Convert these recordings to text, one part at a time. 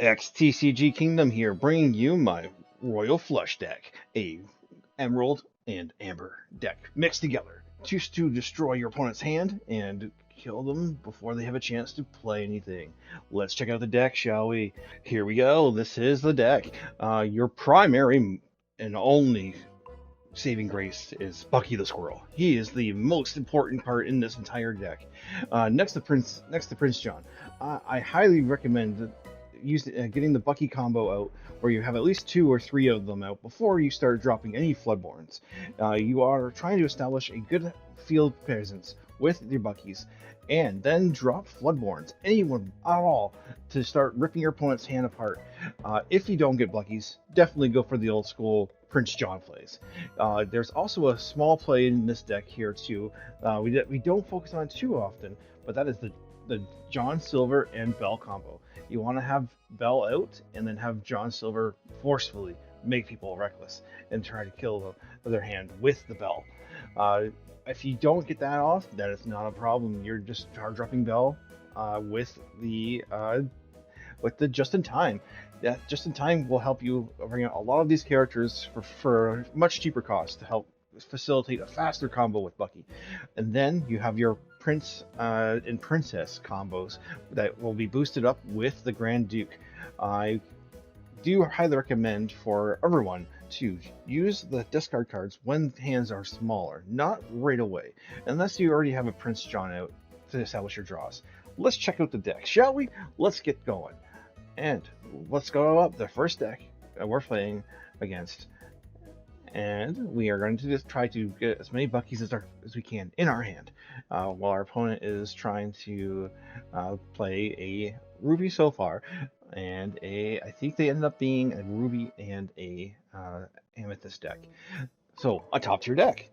XTCG Kingdom here, bringing you my Royal Flush deck, a Emerald and Amber deck mixed together, just to destroy your opponent's hand and kill them before they have a chance to play anything. Let's check out the deck, shall we? Here we go. This is the deck. Your primary and only saving grace is Bucky the Squirrel. He is the most important part in this entire deck. Next to Prince John. I highly recommend getting the Bucky combo out, where you have at least 2 or 3 of them out before you start dropping any Floodborns. You are trying to establish a good field presence with your Buckies, and then drop Floodborns, anyone at all, to start ripping your opponent's hand apart. If you don't get Buckies, definitely go for the old school Prince John plays. There's also a small play in this deck here too. We don't focus on it too often, but that is the John Silver and Bell combo. You want to have Bell out and then have John Silver forcefully make people reckless and try to kill their hand with the Bell. If you don't get that off, then it's not a problem. You're just hard dropping Bell with the just in time. That just in time will help you bring out a lot of these characters for much cheaper cost to help facilitate a faster combo with Bucky. And then you have your Prince and Princess combos that will be boosted up with the Grand Duke. I do highly recommend for everyone to use the discard cards when hands are smaller, not right away, unless you already have a Prince John out to establish your draws. Let's check out the deck, shall we? Let's get going. And let's go up the first deck that we're playing against. And we are going to just try to get as many Buckies as we can in our hand, while our opponent is trying to play a Ruby so far, and I think they ended up being a Ruby and a Amethyst deck. So a top tier deck.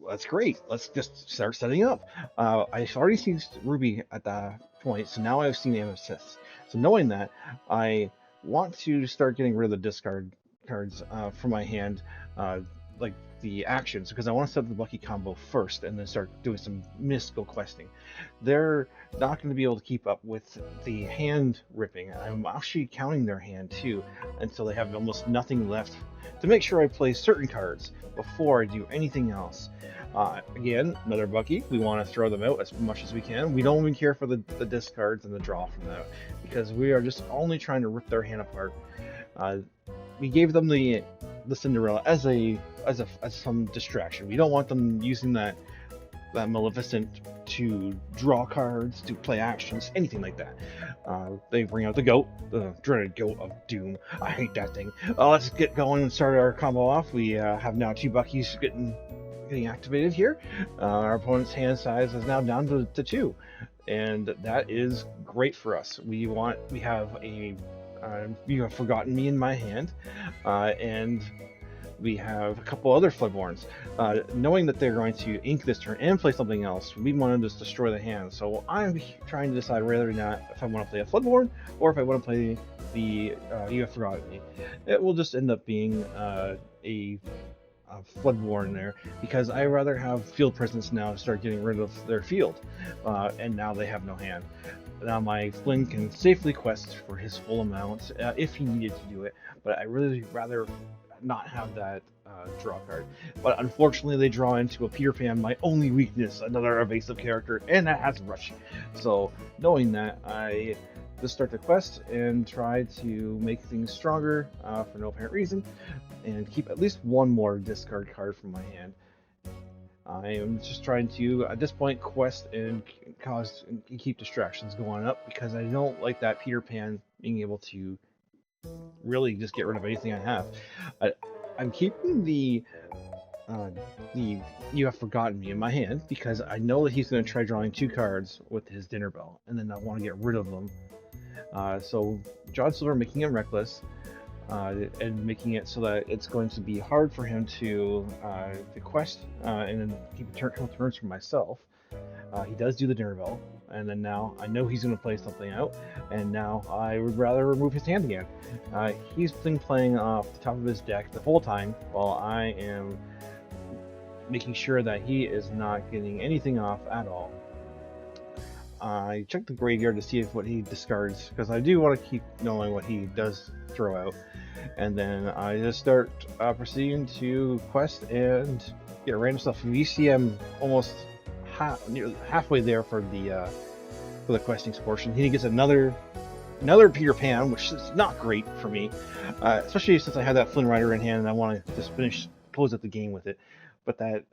That's great. Let's just start setting up. I've already seen Ruby at that point, so now I've seen Amethyst. So knowing that, I want to start getting rid of the discard cards from my hand, like the actions, because I want to set the Bucky combo first and then start doing some mystical questing. They're not going to be able to keep up with the hand ripping. I'm actually counting their hand too until they have almost nothing left to make sure I play certain cards before I do anything else. Again, another Bucky. We want to throw them out as much as we can. We don't even care for the discards and the draw from that, because we are just only trying to rip their hand apart. We gave them the Cinderella as some distraction. We don't want them using that Maleficent to draw cards, to play actions, anything like that. They bring out the goat, the dreaded goat of doom. I hate that thing. Let's get going and start our combo off. We have now 2 Buckies getting activated here. Our opponent's hand size is now down to 2, and that is great for us. We have a You Have Forgotten Me in my hand, and we have a couple other Floodborns. Knowing that they're going to ink this turn and play something else, we want to just destroy the hand. So I'm trying to decide whether or not if I want to play a Floodborn or if I want to play the You Have Forgotten Me. It will just end up being a Floodborn there, because I rather have field presence now to start getting rid of their field, and now they have no hand. Now my Flynn can safely quest for his full amount if he needed to do it, but I really rather not have that draw card. But unfortunately they draw into a Peter Pan, my only weakness, another evasive character, and that has Rush. So knowing that, I just start the quest and try to make things stronger for no apparent reason, and keep at least one more discard card from my hand. I am just trying to, at this point, quest and keep distractions going up, because I don't like that Peter Pan being able to really just get rid of anything I have. I'm keeping the You Have Forgotten Me in my hand, because I know that he's going to try drawing 2 cards with his Dinner Bell, and then I want to get rid of them. So John Silver making him reckless, and making it so that it's going to be hard for him to quest and then keep a couple turns for myself. He does do the Dinner Bell, and then now I know he's going to play something out, and now I would rather remove his hand again. He's been playing off the top of his deck the whole time, while I am making sure that he is not getting anything off at all. I check the graveyard to see if what he discards, because I do want to keep knowing what he does throw out. And then I just start proceeding to quest and get random stuff. You see I'm almost halfway there for the questing portion. He gets another Peter Pan, which is not great for me, especially since I have that Flynn Rider in hand and I want to just close out the game with it. But that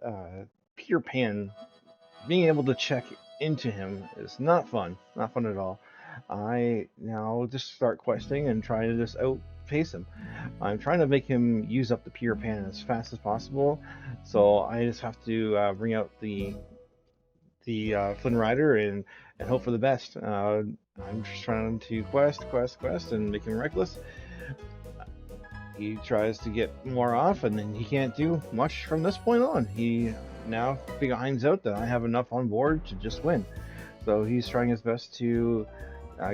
Peter Pan, being able to check into him is not fun at all. I now just start questing and try to just outpace him. I'm trying to make him use up the Peter Pan as fast as possible, so I just have to bring out the Flynn Rider and hope for the best. I'm just trying to quest and make him reckless. He tries to get more off, and then he can't do much from this point on. He now finds out that I have enough on board to just win. So he's trying his best to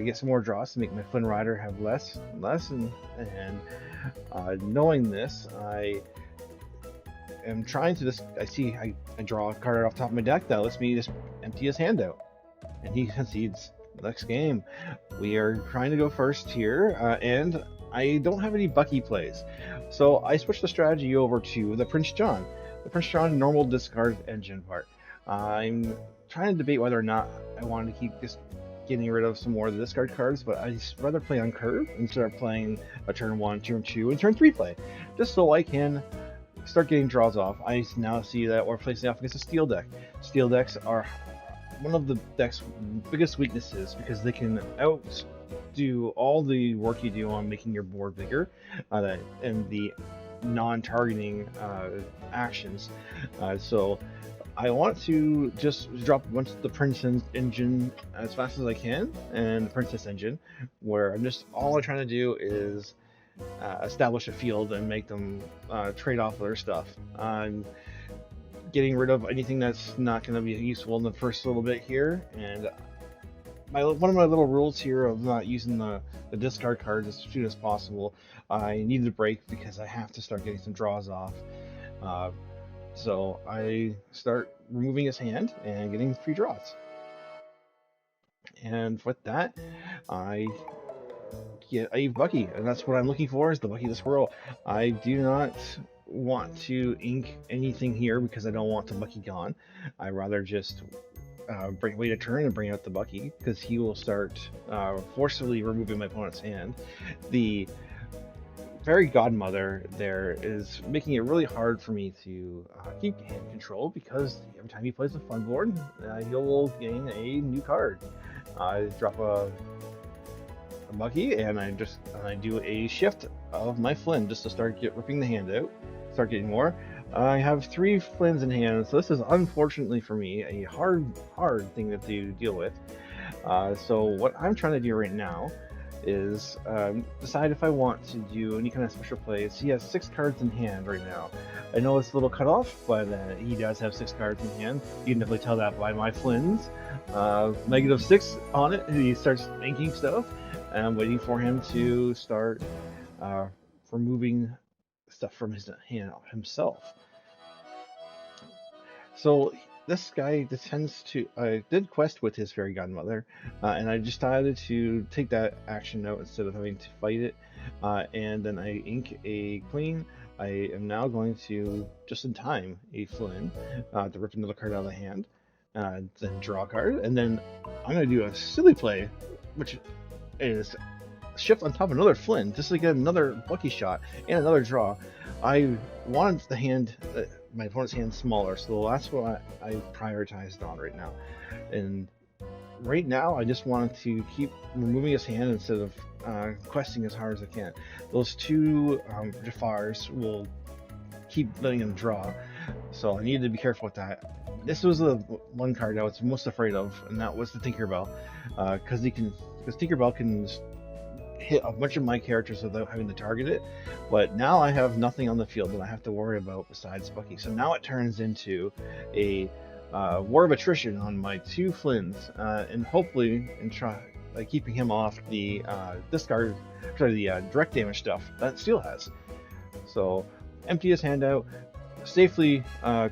get some more draws to make my Flynn Rider have less, and knowing this, I am trying to just. I draw a card off the top of my deck that lets me just empty his hand out, and he concedes. Next game, we are trying to go first here, and I don't have any Bucky plays, so I switched the strategy over to the Prince John. The Prince John normal discard engine part. I'm trying to debate whether or not I wanted to keep just getting rid of some more of the discard cards, but I'd rather play on curve instead of playing a turn 1, turn 2, and turn 3 play, just so I can start getting draws off. I now see that we're facing off against a steel deck. Steel decks are one of the deck's biggest weaknesses because they can outdo all the work you do on making your board bigger and the non-targeting actions. So I want to just drop a bunch of the Princess engine as fast as I can, and the Princess engine, where all I'm trying to do is establish a field and make them trade off their stuff. I'm getting rid of anything that's not going to be useful in the first little bit here, and one of my little rules here of not using the discard cards as soon as possible, I need to break because I have to start getting some draws off. So I start removing his hand and getting free draws. And with that, I get a Bucky, and that's what I'm looking for, is the Bucky the Squirrel. I do not want to ink anything here because I don't want the Bucky gone. I'd rather just wait a turn and bring out the Bucky, because he will start forcibly removing my opponent's hand. The Fairy Godmother there is making it really hard for me to keep hand control, because every time he plays a fun board, he'll gain a new card. I drop a Bucky, and I do a shift of my Flynn just to start ripping the hand out, start getting more. I have 3 Flynns in hand, so this is unfortunately for me a hard thing to deal with. So what I'm trying to do right now is decide if I want to do any kind of special plays. He has 6 cards in hand right now. I know it's a little cut off, but he does have 6 cards in hand. You can definitely tell that by my Flynns. -6 on it. He starts inking stuff, and I'm waiting for him to start removing stuff from his hand himself. So this guy tends to. I did quest with his Fairy Godmother, and I decided to take that action note instead of having to fight it. And then I ink a Queen. I am now going to, just in time, a Flynn to rip another card out of the hand, then draw a card, and then I'm going to do a silly play, which is shift on top of another Flynn just to get another Bucky shot and another draw. I wanted the hand, my opponent's hand, smaller, so that's what I prioritized on right now. And right now, I just wanted to keep removing his hand instead of questing as hard as I can. Those 2 Jafars will keep letting him draw, so I needed to be careful with that. This was the one card I was most afraid of, and that was the Tinkerbell, because Tinkerbell can hit a bunch of my characters without having to target it. But now I have nothing on the field that I have to worry about besides Bucky. So now it turns into a war of attrition on my 2 Flynns, and hopefully try keeping him off the direct damage stuff that Steel has. So empty his hand out, safely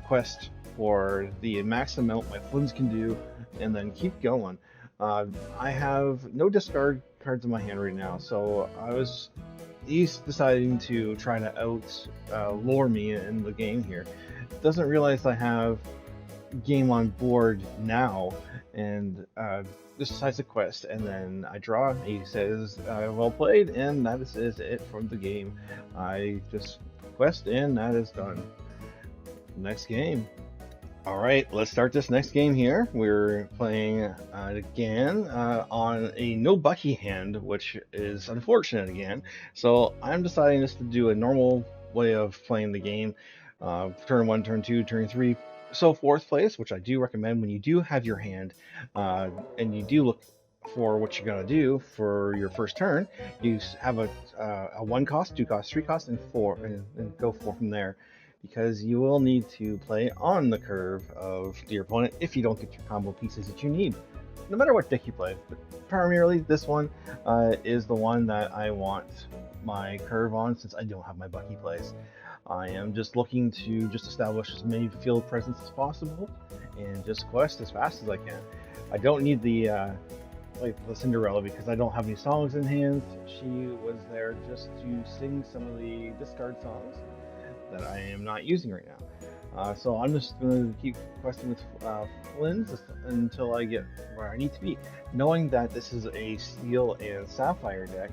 quest for the max amount my Flynns can do, and then keep going. I have no discard cards in my hand right now, so I was he's deciding to try to lure me in the game here. Doesn't realize I have game on board now, and just decides to quest, and then I draw. He says, "Well played," and that is it from the game. I just quest, and that is done. Next game. All right, let's start this next game here. We're playing again on a no Bucky hand, which is unfortunate again. So I'm deciding just to do a normal way of playing the game. Turn 1, turn 2, turn 3, so forth place, which I do recommend when you do have your hand and you do look for what you're going to do for your first turn. You have a 1 cost, 2 cost, 3 cost, and 4, and go 4 from there, because you will need to play on the curve of your opponent if you don't get your combo pieces that you need, no matter what deck you play. But primarily, this one is the one that I want my curve on, since I don't have my Bucky plays. I am just looking to just establish as many field presence as possible and just quest as fast as I can. I don't need the like the Cinderella, because I don't have any songs in hand. She was there just to sing some of the discard songs that I am not using right now. So I'm just going to keep questing with Flynn's until I get where I need to be. Knowing that this is a Steel and Sapphire deck,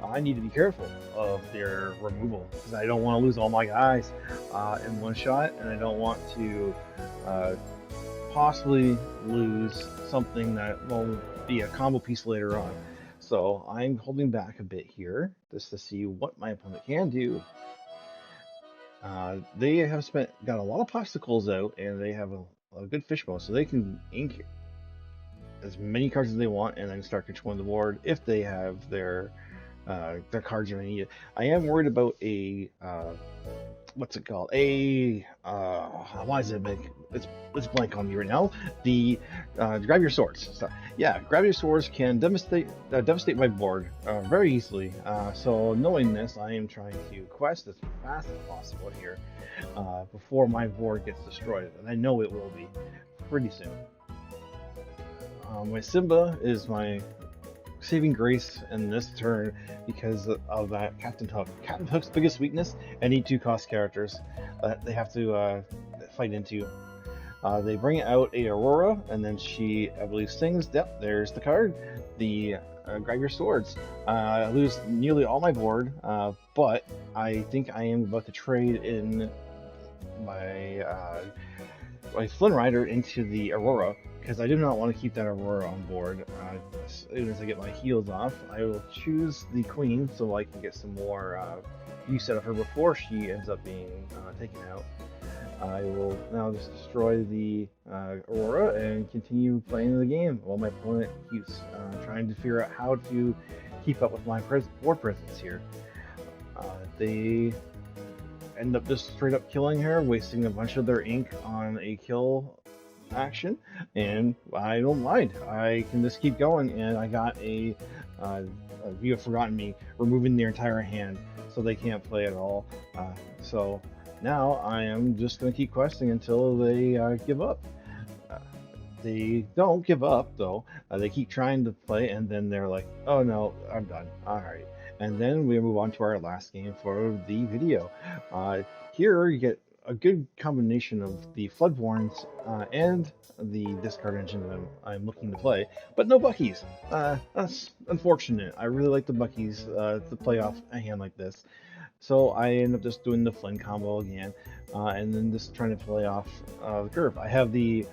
I need to be careful of their removal, because I don't want to lose all my guys in one shot, and I don't want to possibly lose something that will be a combo piece later on. So I'm holding back a bit here just to see what my opponent can do. They have got a lot of popsicles out, and they have a good fishbowl, so they can ink as many cards as they want and then start controlling the board if they have their cards are needed. I am worried about a what's it called? Why is it big? It's blank on me right now. The grab your swords. So, yeah, grab your swords can devastate my board very easily. So knowing this, I am trying to quest as fast as possible here before my board gets destroyed, and I know it will be pretty soon. My Simba is my saving grace in this turn because of that Captain Hook. Captain Hook's biggest weakness: any 2-cost characters that they have to fight into. They bring out a Aurora, and then she, I believe, sings. Yep, there's the card. The grab your swords. I lose nearly all my board, but I think I am about to trade in my Flynn Rider into the Aurora, because I do not want to keep that Aurora on board. As soon as I get my heals off, I will choose the Queen so I can get some more use out of her before she ends up being taken out. I will now just destroy the Aurora and continue playing the game while my opponent keeps trying to figure out how to keep up with my board presence here. They end up just straight up killing her, wasting a bunch of their ink on a kill action, and I don't mind. I can just keep going, and I got a You Have Forgotten Me, removing their entire hand, so they can't play at all. So now I am just going to keep questing until they give up. They don't give up, though. They keep trying to play, and then they're like, oh no, I'm done. Alright. And then we move on to our last game for the video. Here you get a good combination of the Floodborns and the discard engine that I'm looking to play, but no Buckies. That's unfortunate. I really like the Buckies to play off a hand like this. So I end up just doing the Flynn combo again, and then just trying to play off the curve. I have the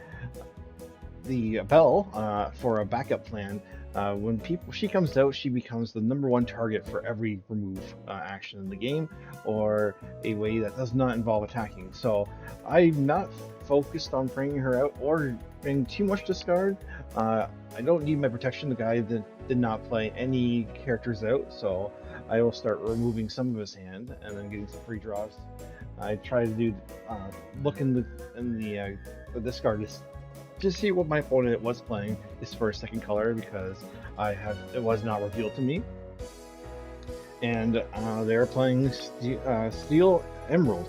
Belle for a backup plan. When she comes out, she becomes the #1 target for every remove action in the game, or a way that does not involve attacking. So I'm not focused on bringing her out or bringing too much discard. I don't need my protection. The guy that did not play any characters out, so I will start removing some of his hand and then getting some free draws. I try to do look in the discard list to see what my opponent was playing his first second color, because it was not revealed to me. and they're playing Steel Emerald.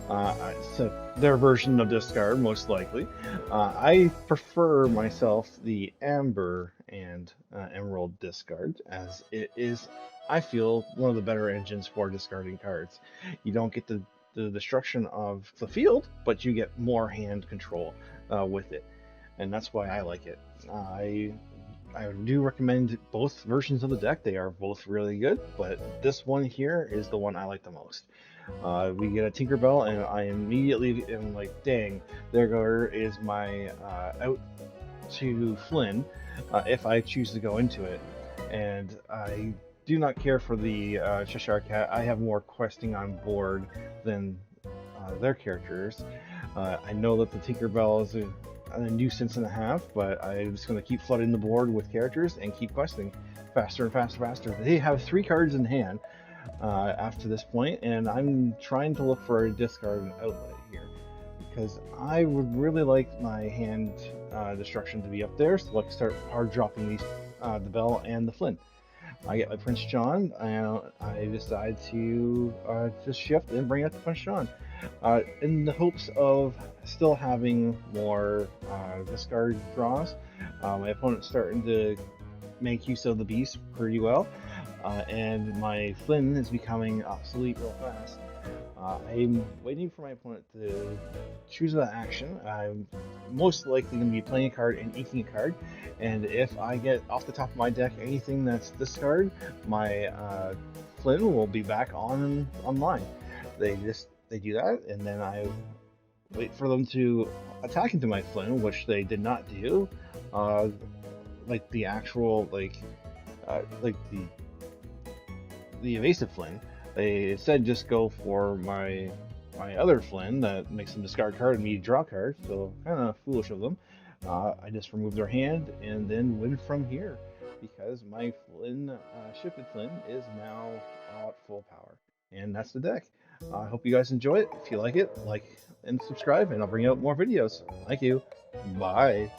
It's their version of discard, most likely. I prefer myself the Amber and Emerald discard, as it is, I feel, one of the better engines for discarding cards. You don't get the destruction of the field, but you get more hand control with it, and that's why I like it. I do recommend both versions of the deck. They are both really good, but this one here is the one I like the most. We get a Tinkerbell, and I immediately am like, dang, there is my out to Flynn if I choose to go into it. And I do not care for the Cheshire Cat. I have more questing on board than their characters. I know that the Tinkerbell is a nuisance and a half, but I'm just going to keep flooding the board with characters and keep questing faster and faster, faster. They have 3 cards in hand after this point, and I'm trying to look for a discard and outlet here because I would really like my hand destruction to be up there, so I can start hard dropping these the Bell and the Flint. I get my Prince John, and I decide to just shift and bring out the Prince John in the hopes of still having more discard draws. My opponent's starting to make use of the beast pretty well, and my Flynn is becoming obsolete real fast. I'm waiting for my opponent to choose that action. I'm most likely going to be playing a card and inking a card, and if I get off the top of my deck anything that's discard, my Flynn will be back online. They do that, and then I wait for them to attack into my Flynn, which they did not do. Like the actual like the evasive Flynn. They instead just go for my other Flynn that makes them discard card and me draw card. So kind of foolish of them. I just remove their hand and then win from here because my Flynn shifted Flynn is now at full power, and that's the deck. I hope you guys enjoy it. If you like it, like and subscribe, and I'll bring out more videos. Thank you. Bye.